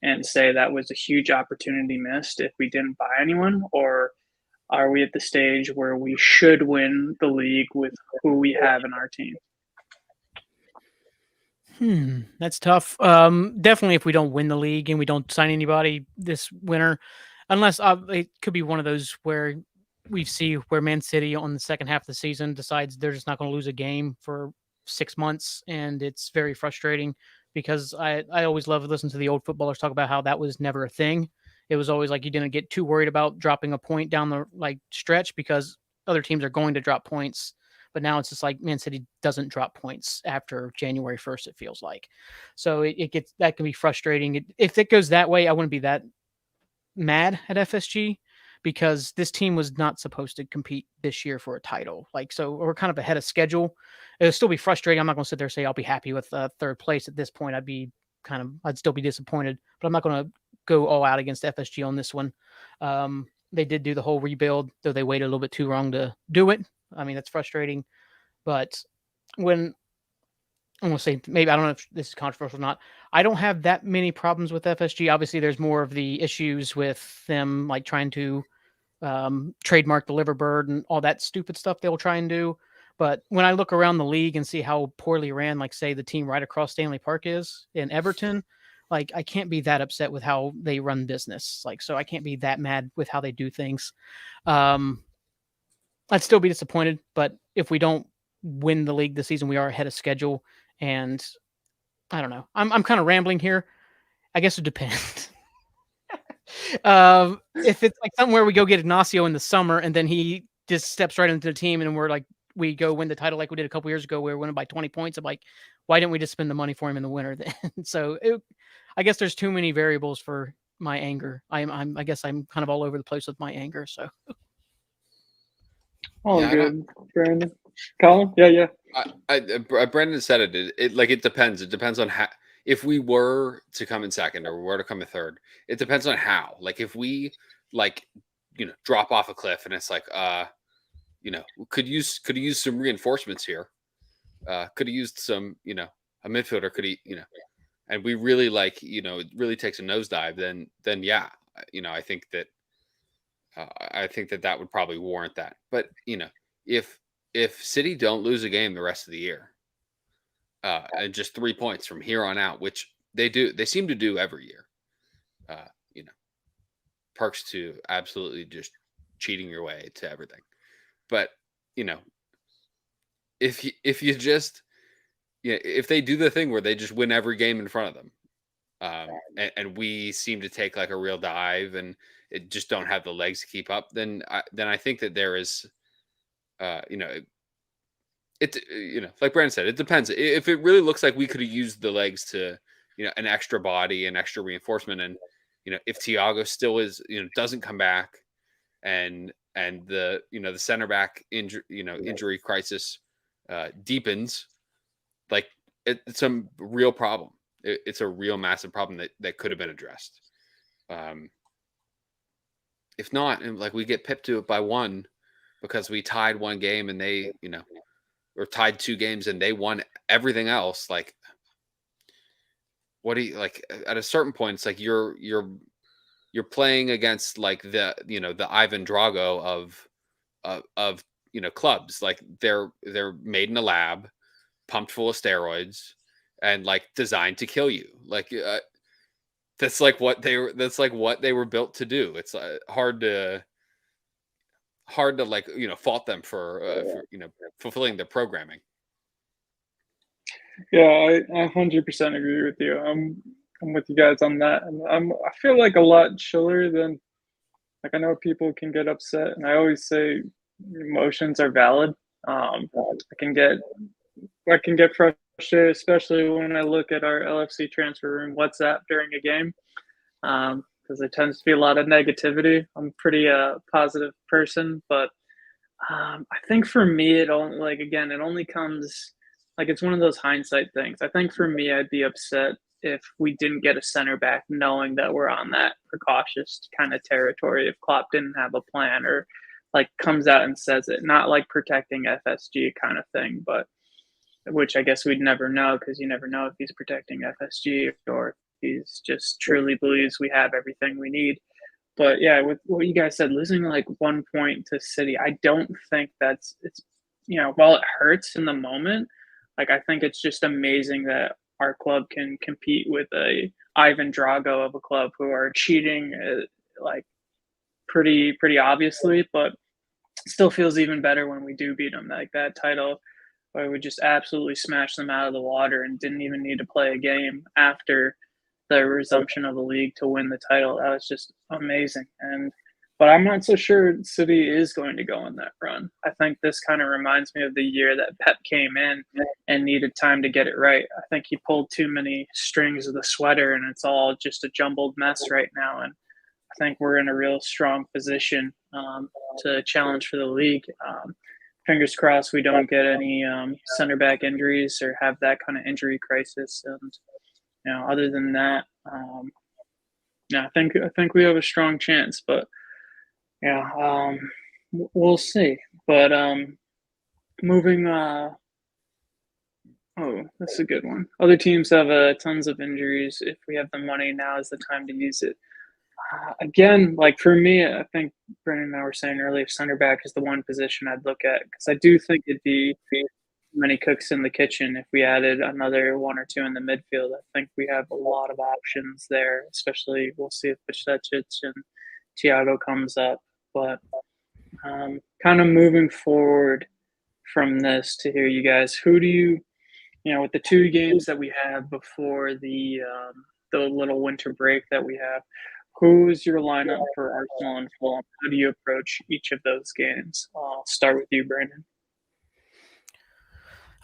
and say that was a huge opportunity missed if we didn't buy anyone? Or are we at the stage where we should win the league with who we have in our team? That's tough. Definitely if we don't win the league and we don't sign anybody this winter, unless it could be one of those where we see where Man City on the second half of the season decides they're just not going to lose a game for 6 months, and it's very frustrating because I always love to listen to the old footballers talk about how that was never a thing. It was always like you didn't get too worried about dropping a point down the stretch because other teams are going to drop points. But now it's just like Man City doesn't drop points after January 1st, it feels like. So it gets, that can be frustrating. If it goes that way, I wouldn't be that mad at FSG because this team was not supposed to compete this year for a title. So we're kind of ahead of schedule. It'll still be frustrating. I'm not going to sit there and say I'll be happy with third place at this point. I'd still be disappointed, but I'm not going to go all out against FSG on this one. They did do the whole rebuild, though they waited a little bit too long to do it. I mean, that's frustrating. But when I'm going to say, maybe, I don't know if this is controversial or not, I don't have that many problems with FSG. Obviously, there's more of the issues with them trying to trademark the Liverbird and all that stupid stuff they'll try and do. But when I look around the league and see how poorly ran, say, the team right across Stanley Park is in Everton, I can't be that upset with how they run business. So I can't be that mad with how they do things. I'd still be disappointed, but if we don't win the league this season, we are ahead of schedule. And I don't know. I'm kind of rambling here. I guess it depends. If it's something where we go get Ignacio in the summer and then he just steps right into the team and we go win the title like we did a couple years ago where we won by 20 points, I'm like, why didn't we just spend the money for him in the winter then? So I guess there's too many variables for my anger. I guess I'm kind of all over the place with my anger. So. Good, Brandon. Colin? Yeah. Brandon said it. It depends. It depends on how. If we were to come in second or we were to come in third, it depends on how. If we drop off a cliff and it's could use some reinforcements here. Could have used some, a midfielder. Could he, and we really it really takes a nosedive. Then yeah, I think that I think that would probably warrant that. But if City don't lose a game the rest of the year, and just 3 points from here on out, which they seem to do every year, uh, you know, perks to absolutely just cheating your way to everything. But if you just if they do the thing where they just win every game in front of them, and we seem to take like a real dive and it just don't have the legs to keep up, then I think that there is, like Brandon said, it depends. If it really looks like we could have used the legs to, an extra body and extra reinforcement, and if Thiago still is, doesn't come back, and the the center back injury crisis deepens, like it's a real problem. It's a real massive problem that could have been addressed. If not, and like we get pipped to it by one because we tied one game and they, or tied 2 games and they won everything else. Like, what do you like? At a certain point, it's like you're playing against like the Ivan Drago of clubs. Like they're made in a lab, pumped full of steroids, and like designed to kill you. Like that's like what they were built to do. It's hard to like fault them for fulfilling their programming. Yeah, I 100% agree with you. I'm with you guys on that, and I feel like a lot chiller than, like, I know people can get upset, and I always say emotions are valid. I can get frustrated, especially when I look at our LFC transfer room WhatsApp during a game, because there tends to be a lot of negativity. I'm a pretty positive person, but I think for me, it only comes, like, it's one of those hindsight things. I think for me, I'd be upset if we didn't get a center back, knowing that we're on that precautious kind of territory. If Klopp didn't have a plan, or like comes out and says it, not like protecting FSG kind of thing, but which I guess we'd never know, because you never know if he's protecting FSG or if he's just truly believes we have everything we need. But yeah, with what you guys said, losing like 1 point to City, I don't think it's while it hurts in the moment, like I think it's just amazing that our club can compete with a Ivan Drago of a club who are cheating like pretty obviously, but still feels even better when we do beat them. Like that title, where we just absolutely smashed them out of the water and didn't even need to play a game after the resumption of the league to win the title. That was just amazing. But I'm not so sure City is going to go on that run. I think this kind of reminds me of the year that Pep came in and needed time to get it right. I think he pulled too many strings of the sweater, and it's all just a jumbled mess right now. And I think we're in a real strong position to challenge for the league. Fingers crossed we don't get any center back injuries or have that kind of injury crisis. And other than that, I think we have a strong chance. But yeah, we'll see. But moving. That's a good one. Other teams have tons of injuries. If we have the money, now is the time to use it. Again, like for me, I think Brendan and I were saying earlier, center back is the one position I'd look at, because I do think it'd be many cooks in the kitchen if we added another 1 or 2 in the midfield. I think we have a lot of options there, especially we'll see if Bajcetic and Thiago comes up. But kind of moving forward from this to hear you guys, who do you, with the 2 games that we have before the little winter break that we have, who's your lineup for Arsenal and Fulham? How do you approach each of those games? I'll start with you, Brandon.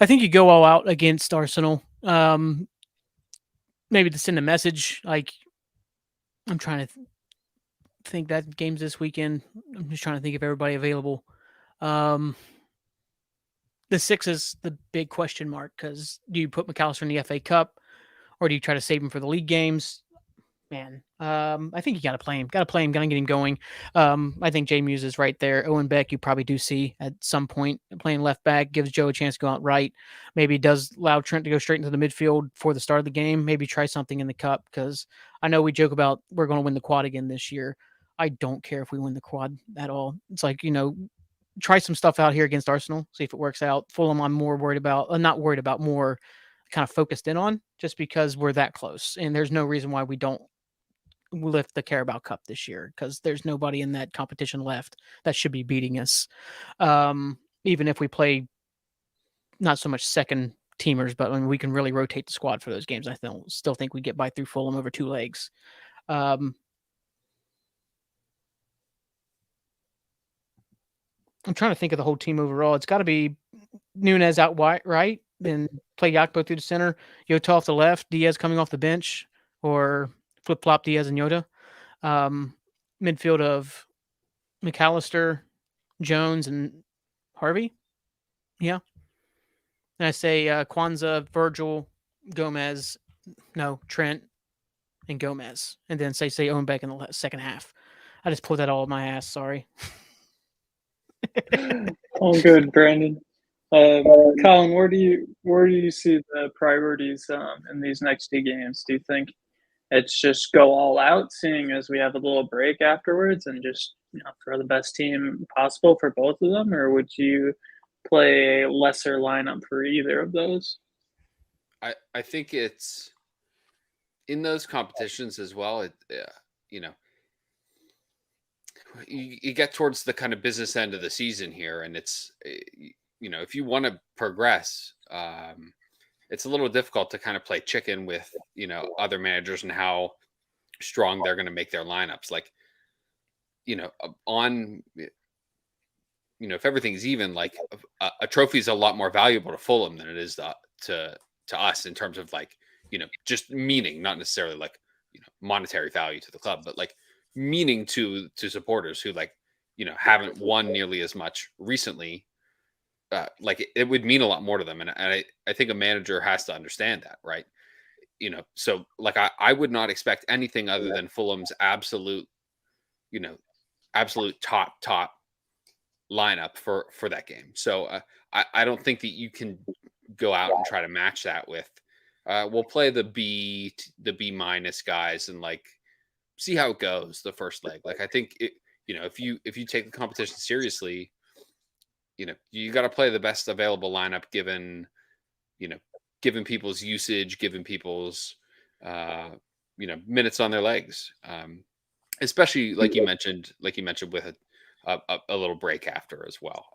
I think you go all out against Arsenal. Maybe to send a message. Like, I'm trying to think that game's this weekend. I'm just trying to think of everybody available. The 6 is the big question mark, because do you put McAllister in the FA Cup, or do you try to save him for the league games? Man, I think you got to play him. Got to get him going. I think Jay Muse is right there. Owen Beck, you probably do see at some point playing left back, gives Joe a chance to go out right. Maybe does allow Trent to go straight into the midfield for the start of the game. Maybe try something in the cup, because I know we joke about we're going to win the quad again this year. I don't care if we win the quad at all. It's like, try some stuff out here against Arsenal, see if it works out. Fulham, I'm more worried about, not worried about, more kind of focused in on, just because we're that close. And there's no reason why we don't lift the Carabao Cup this year, because there's nobody in that competition left that should be beating us. Even if we play not so much second teamers, but when we can really rotate the squad for those games, I still think we get by through Fulham over 2 legs. I'm trying to think of the whole team overall. It's got to be Nunez out wide, right? Then play Yakpo through the center, Yota off the left, Diaz coming off the bench, or flip-flop Diaz and Yota. Midfield of McAllister, Jones, and Harvey. Yeah. And I say Kwanzaa, Virgil, Gomez, Trent, and Gomez. And then say Owen Beck in the second half. I just pulled that all in my ass. Sorry. All good, Brandon. Colin, where do you see the priorities in these next 2 games? Do you think it's just go all out, seeing as we have a little break afterwards, and just throw the best team possible for both of them, or would you play a lesser lineup for either of those? I think it's in those competitions as well. You get towards the kind of business end of the season here, and it's if you want to progress, it's a little difficult to kind of play chicken with other managers and how strong they're going to make their lineups. Like if everything's even, like a trophy is a lot more valuable to Fulham than it is to us in terms of like just meaning, not necessarily like monetary value to the club, but like meaning to supporters who haven't won nearly as much recently. Like it would mean a lot more to them, and I think a manager has to understand that, right? So like I would not expect anything other than Fulham's absolute top lineup for that game. So I don't think that you can go out and try to match that with we'll play the B minus guys and like see how it goes the first leg. Like I think if you take the competition seriously, you got to play the best available lineup given people's usage, given people's minutes on their legs, especially like you mentioned with a little break after as well.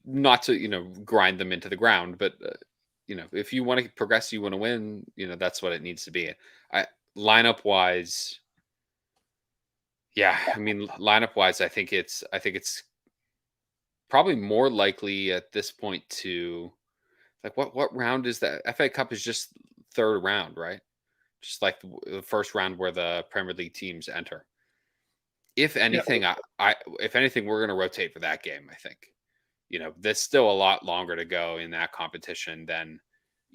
Not to grind them into the ground, but if you want to progress, you want to win, that's what it needs to be. Lineup wise, yeah, I mean, lineup wise, I think it's probably more likely at this point to like what round is that? FA Cup is just 3rd round, right? Just like the first round where the Premier League teams enter. If anything, if anything, we're going to rotate for that game. I think, there's still a lot longer to go in that competition than,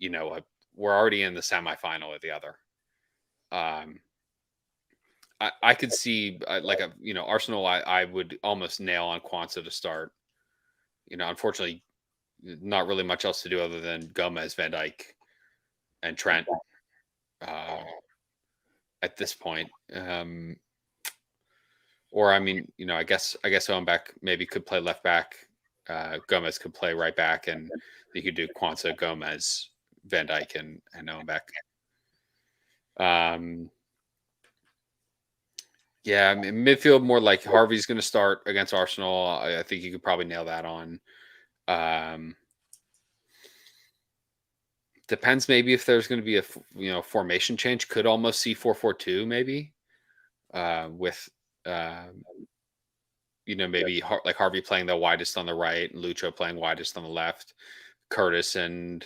we're already in the semifinal of the other. I could see Arsenal. I would almost nail on Kwanzaa to start. Unfortunately, not really much else to do other than Gomez, Van Dijk, and Trent at this point. Or I mean, I guess Owen Beck maybe could play left back. Gomez could play right back, and you could do Kwanzaa, Gomez, Van Dijk, and Owen Beck. Yeah, I mean, midfield more like Harvey's going to start against Arsenal. I think you could probably nail that on. Depends maybe if there's going to be a formation change. Could almost see 4-4-2 maybe with maybe like Harvey playing the widest on the right, and Lucho playing widest on the left, Curtis and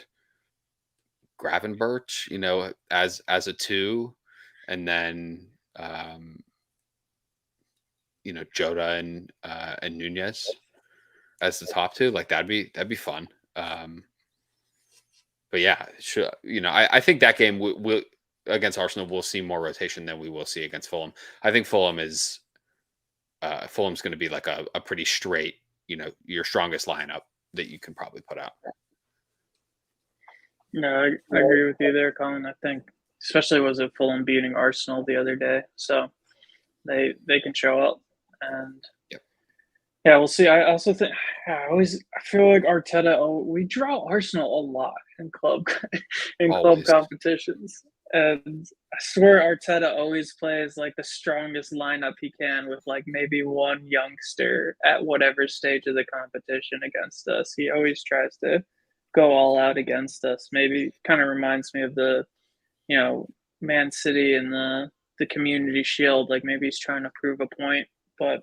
Gravenberch, as a 2, and then Jota and Nunez as the top 2. Like that'd be fun. But yeah, I think that game will against Arsenal we'll see more rotation than we will see against Fulham. I think Fulham's going to be like a pretty straight, your strongest lineup that you can probably put out. No, I agree with you there, Colin. I think especially was it Fulham beating Arsenal the other day. So they can show up, and Yep. yeah, we'll see. I also think I feel like Arteta. Oh, we draw Arsenal a lot in club Always. competitions, and I swear Arteta always plays like the strongest lineup he can with like maybe one youngster at whatever stage of the competition against us. He always tries to go all out against us. Maybe kind of reminds me of the Man City and the Community Shield. Like maybe he's trying to prove a point, but.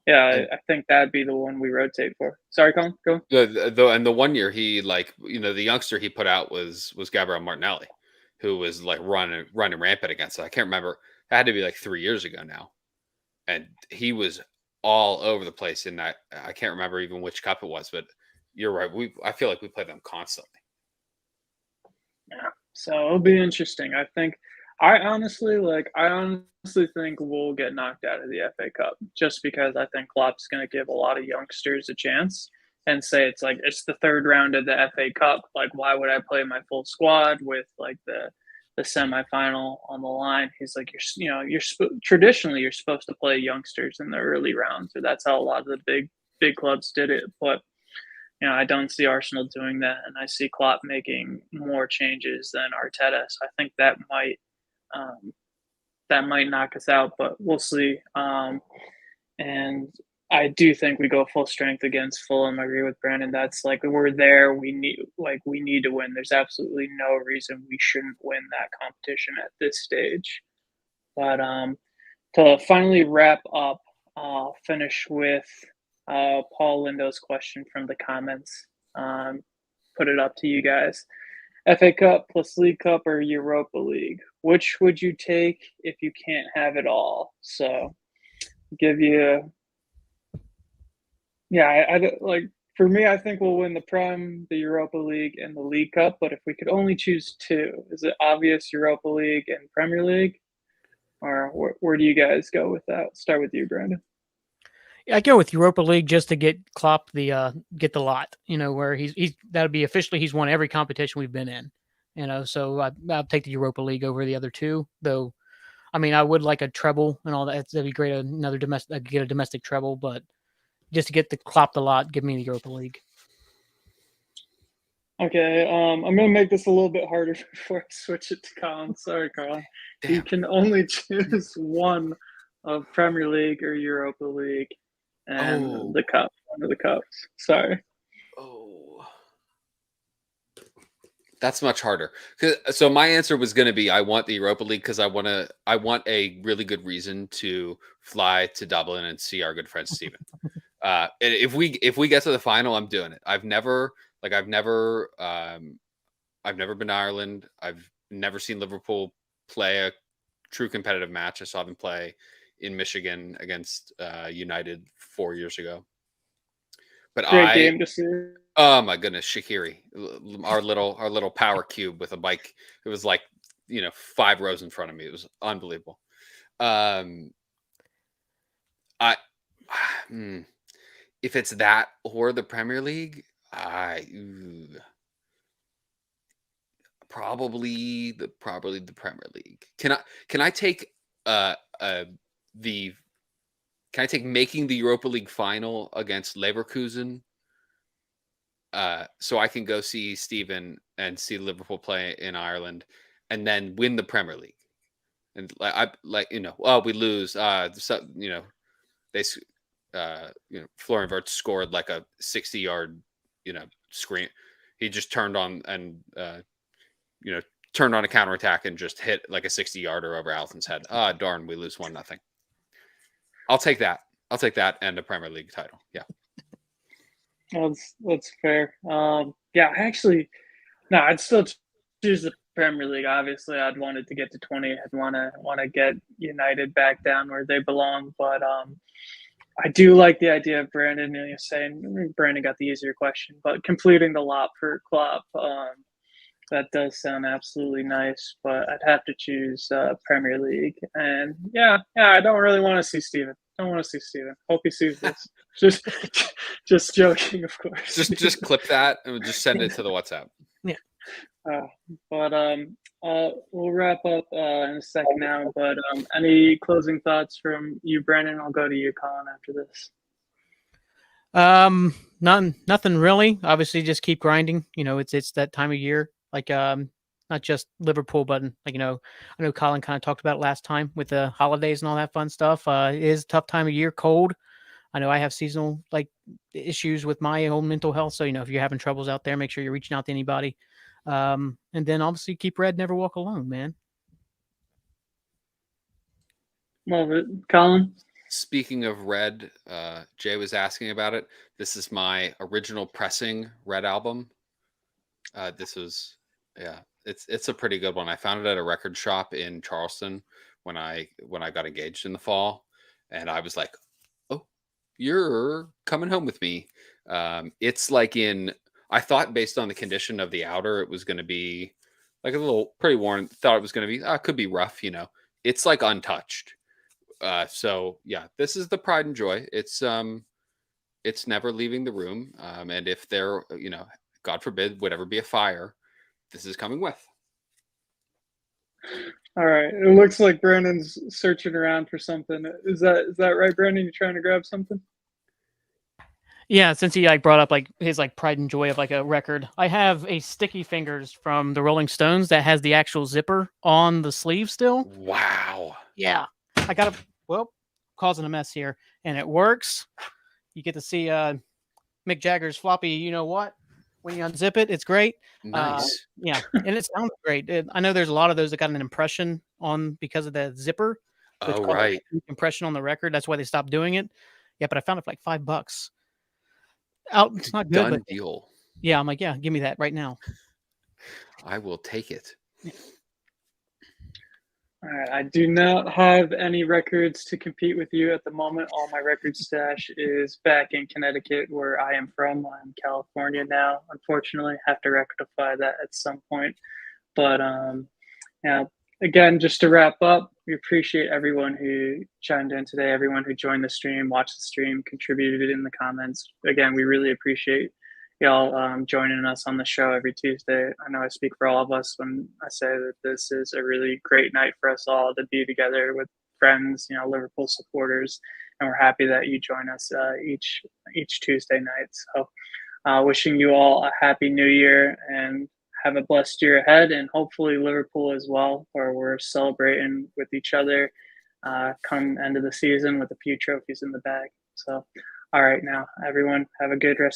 Yeah, I think that'd be the one we rotate for. Sorry, Colin, go. The 1 year he the youngster he put out was Gabriel Martinelli, who was like running rampant against it. I can't remember. It had to be like 3 years ago now, and he was all over the place in that. I can't remember even which cup it was, but you're right. I feel like we play them constantly. Yeah, so it'll be interesting. I honestly think we'll get knocked out of the FA Cup just because I think Klopp's going to give a lot of youngsters a chance and say it's the third round of the FA Cup. Like, why would I play my full squad with like the semifinal on the line? He's like, traditionally you're supposed to play youngsters in the early rounds, or that's how a lot of the big clubs did it. But I don't see Arsenal doing that, and I see Klopp making more changes than Arteta. So I think that might knock us out, but we'll see. And I do think we go full strength against Fulham. I agree with Brandon. That's like we're there. We need to win. There's absolutely no reason we shouldn't win that competition at this stage. But to finally wrap up, I'll finish with Paul Lindo's question from the comments. Put it up to you guys. FA Cup plus League Cup or Europa League? Which would you take if you can't have it all? So, give you. Yeah, for me, I think we'll win the Prem, the Europa League, and the League Cup. But if we could only choose two, is it obvious Europa League and Premier League? Or where do you guys go with that? Start with you, Brandon. I go with Europa League just to get Klopp get the lot, where that'll be officially he's won every competition we've been in, so I'll take the Europa League over the other two, though. I mean, I would like a treble and all that. That'd be great. Get a domestic treble, but just to get the Klopp the lot, give me the Europa League. Okay, I'm going to make this a little bit harder before I switch it to Colin. Sorry, Colin. Damn. You can only choose one of Premier League or Europa League. And the cup, one of the cups. Sorry. Oh, that's much harder. So my answer was going to be I want the Europa League because I want a really good reason to fly to Dublin and see our good friend Steven. And if we get to the final, I'm doing it. I've never been to Ireland. I've never seen Liverpool play a true competitive match. I saw them play in Michigan against United 4 years ago. But great game to see. Oh my goodness, Shaqiri, our little power cube with a bike. It was like 5 rows in front of me. It was unbelievable. If it's that or the Premier League, probably the Premier League. Can I take making the Europa League final against Leverkusen so I can go see Steven and see Liverpool play in Ireland and then win the Premier League? And we lose. Florian Wirtz scored like a 60-yard, screen. He just turned on and turned on a counterattack and just hit like a 60-yarder over Allison's head. Darn, we lose 1-0. I'll take that. And a Premier League title. Yeah. That's fair. I'd still choose the Premier League. Obviously, I'd want it to get to 20. I'd want to get United back down where they belong. But I do like the idea of Brandon. Saying Brandon got the easier question, but completing the lot for Klopp. That does sound absolutely nice, but I'd have to choose Premier League. And I don't really want to see Steven. Hope he sees this. Just joking, of course. Just clip that and just send it to the WhatsApp. Yeah. But we'll wrap up in a second now. But any closing thoughts from you, Brandon? I'll go to you, Colin, after this. Nothing really. Obviously, just keep grinding. It's that time of year. Like, not just Liverpool, but I know Colin kind of talked about it last time with the holidays and all that fun stuff. It is a tough time of year, cold. I know I have seasonal issues with my own mental health. So, if you're having troubles out there, make sure you're reaching out to anybody. And then obviously keep red, never walk alone, man. Love it. Colin? Speaking of Red, Jay was asking about it. This is my original pressing Red album. It's a pretty good one. I found it at a record shop in Charleston when I got engaged in the fall, and I was like, "Oh, you're coming home with me." It's I thought based on the condition of the outer, it was going to be like a little pretty worn. Thought it was going to be could be rough, It's like untouched. So yeah, this is the pride and joy. It's never leaving the room. And if there, God forbid, would ever be a fire, this is coming with. All right. It looks like Brandon's searching around for something. Is that right, Brandon? You trying to grab something? Yeah, since he brought up his pride and joy of a record, I have a Sticky Fingers from the Rolling Stones that has the actual zipper on the sleeve still. Wow. Yeah, I got causing a mess here, and it works. You get to see Mick Jagger's floppy. You know what? When you unzip it, it's great. Nice. Yeah, and it sounds great. I know there's a lot of those that got an impression on because of the zipper. Oh, right. Impression on the record. That's why they stopped doing it. Yeah, but I found it for like $5. It's not good. Done deal. Yeah, I'm like, yeah, give me that right now. I will take it. All right. I do not have any records to compete with you at the moment. All my record stash is back in Connecticut, where I am from. I'm in California now. Unfortunately, have to rectify that at some point. But again, just to wrap up, we appreciate everyone who chimed in today, everyone who joined the stream, watched the stream, contributed in the comments. Again, we really appreciate y'all joining us on the show every Tuesday. I know I speak for all of us when I say that this is a really great night for us all to be together with friends, Liverpool supporters, and we're happy that you join us each Tuesday night. So wishing you all a happy new year and have a blessed year ahead, and hopefully Liverpool as well, where we're celebrating with each other come end of the season with a few trophies in the bag. So, all right, now everyone have a good rest